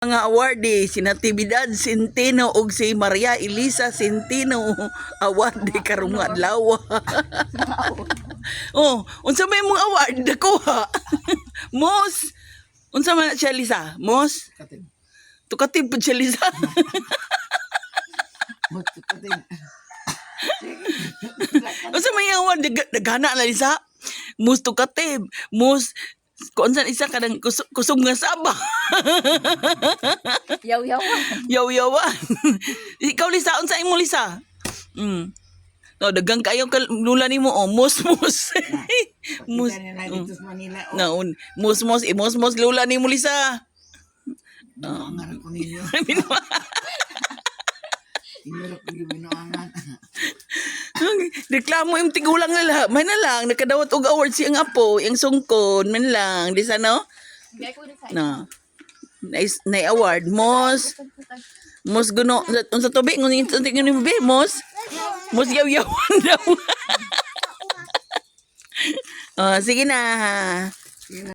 Mga awardee si Natividad Centeno ug si Maria Elisa Centeno awardee karong adlaw. Oh, unsa may mong award nakuha? Mos. Unsa man siya Lisa? Mos? Katib. Tukatib pud siya Lisa. Katib. Unsa may award daghana na Lisa? Mos tukatib, mos kung saan isa ka ng kusog nga saba. Yaw-yawan. Yaw-yawan. Ikaw Lisa, unsa imo Lisa? No, dagang kayo lula nimo oh, mus-mus. Mus. Kita na dito sa Manila. Naon, mus-mus, imos-mus lula nimo Lisa. Ang ko ninyo. Tinurok ko yung minuangan. Reklamo yung tigulang nila. May na lang, nakadawat og award siyang apo, yung sungkon, man lang. Lisa, no? No. Na award. Mos guno. Unsa tubig? Unsa tingin mo, be? Mos yaw-yawan daw. Oh, sige na.